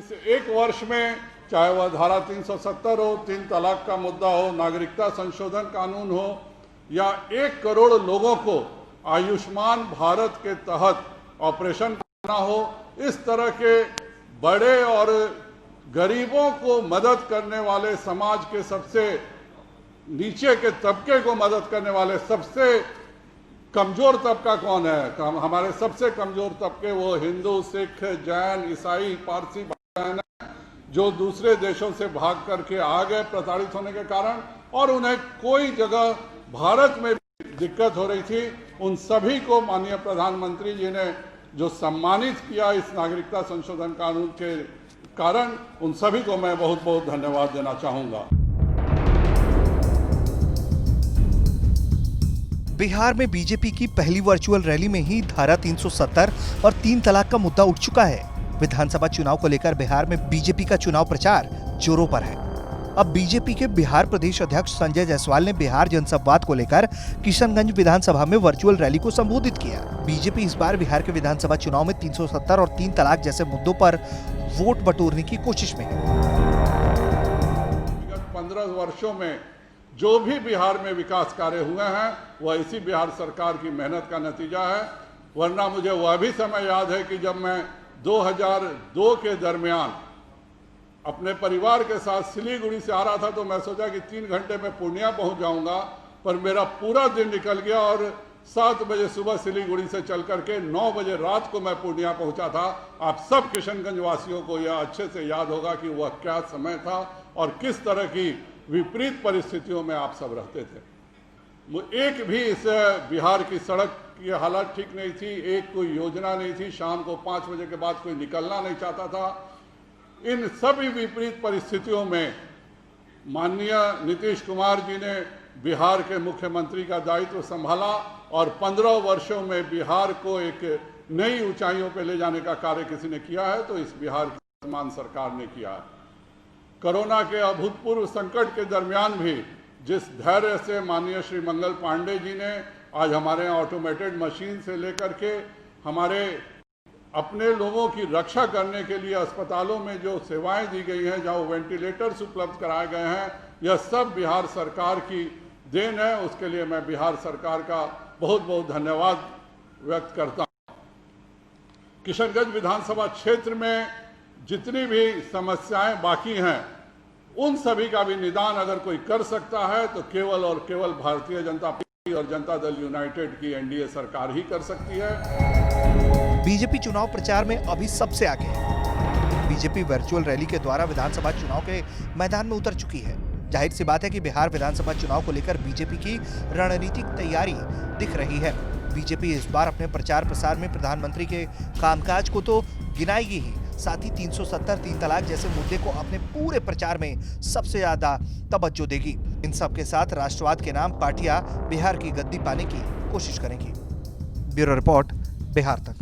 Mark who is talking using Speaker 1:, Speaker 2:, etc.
Speaker 1: इस एक वर्ष में चाहे वह धारा 370 हो, 3 तलाक का मुद्दा हो, नागरिकता संशोधन कानून हो, या 1 करोड़ लोगों को आयुष्मान भारत के तहत ऑपरेशन करना हो, इस तरह के बड़े और गरीबों को मदद करने वाले, समाज के सबसे नीचे के तबके को मदद करने वाले सबसे कमजोर तबका कौन है? हमारे सबसे कमजोर तबके वो हिंदू, सिख, जैन, ईसाई, पारसी बहन जो दूसरे देशों से भाग करके आ गए प्रताड़ित होने के कारण, और उन्हें कोई जगह भारत में दिक्कत हो रही थी। उन सभी को माननीय प्रधानमंत्री जी ने जो सम्मानित किया इस नागरिकता संशोधन कानून के कारण, उन सभी को मैं बहुत बहुत धन्यवाद देना चाहूंगा।
Speaker 2: बिहार में बीजेपी की पहली वर्चुअल रैली में ही धारा 370 और 3 तलाक का मुद्दा उठ चुका है। विधानसभा चुनाव को लेकर बिहार में बीजेपी का चुनाव प्रचार जोरों पर है। अब बीजेपी के बिहार प्रदेश अध्यक्ष संजय जायसवाल ने बिहार जनसंवाद को लेकर किशनगंज विधानसभा में वर्चुअल रैली को संबोधित किया। बीजेपी इस बार बिहार के विधानसभा चुनाव में 370 और 3 तलाक जैसे मुद्दों पर वोट बटोरने की कोशिश में है।
Speaker 1: 15 वर्षों में जो भी बिहार में विकास कार्य हुए हैं वह इसी बिहार सरकार की मेहनत का नतीजा है। वरना मुझे वह भी समय याद है कि जब मैं 2002 के दरमियान अपने परिवार के साथ सिलीगुड़ी से आ रहा था तो मैं सोचा कि 3 घंटे में पूर्णिया पहुंच जाऊंगा, पर मेरा पूरा दिन निकल गया और 7 बजे सुबह सिलीगुड़ी से चल करके 9 बजे रात को मैं पूर्णिया पहुंचा था। आप सब किशनगंज वासियों को यह अच्छे से याद होगा कि वह क्या समय था और किस तरह की विपरीत परिस्थितियों में आप सब रहते थे। एक भी इस बिहार की सड़क की हालत ठीक नहीं थी, एक कोई योजना नहीं थी, शाम को 5 बजे के बाद कोई निकलना नहीं चाहता था। इन सभी विपरीत परिस्थितियों में माननीय नीतीश कुमार जी ने बिहार के मुख्यमंत्री का दायित्व संभाला और 15 वर्षों में बिहार को एक नई ऊंचाइयों पर ले जाने का कार्य किसी ने किया है तो इस बिहार की वर्तमान सरकार ने किया है। कोरोना के अभूतपूर्व संकट के दरमियान भी जिस धैर्य से माननीय श्री मंगल पांडे जी ने आज हमारे यहाँ ऑटोमेटेड मशीन से लेकर के हमारे अपने लोगों की रक्षा करने के लिए अस्पतालों में जो सेवाएं दी गई हैं, जहाँ वेंटिलेटर्स उपलब्ध कराए गए हैं, यह सब बिहार सरकार की देन है। उसके लिए मैं बिहार सरकार का बहुत बहुत धन्यवाद व्यक्त करता हूँ। किशनगंज विधानसभा क्षेत्र में जितनी भी समस्याएं बाकी हैं उन सभी का भी निदान अगर कोई कर सकता है तो केवल और केवल भारतीय जनता पार्टी और जनता दल यूनाइटेड की एनडीए सरकार ही कर सकती है।
Speaker 2: बीजेपी चुनाव प्रचार में अभी सबसे आगे है। बीजेपी वर्चुअल रैली के द्वारा विधानसभा चुनाव के मैदान में उतर चुकी है। जाहिर सी बात है कि बिहार विधानसभा चुनाव को लेकर बीजेपी की रणनीतिक तैयारी दिख रही है। बीजेपी इस बार अपने प्रचार प्रसार में प्रधानमंत्री के कामकाज को तो गिनाएगी ही, साथ ही 370 3 तलाक जैसे मुद्दे को अपने पूरे प्रचार में सबसे ज्यादा तवज्जो देगी। इन सब के साथ राष्ट्रवाद के नाम पार्टियां बिहार की गद्दी पाने की कोशिश करेंगी। ब्यूरो रिपोर्ट, बिहार तक।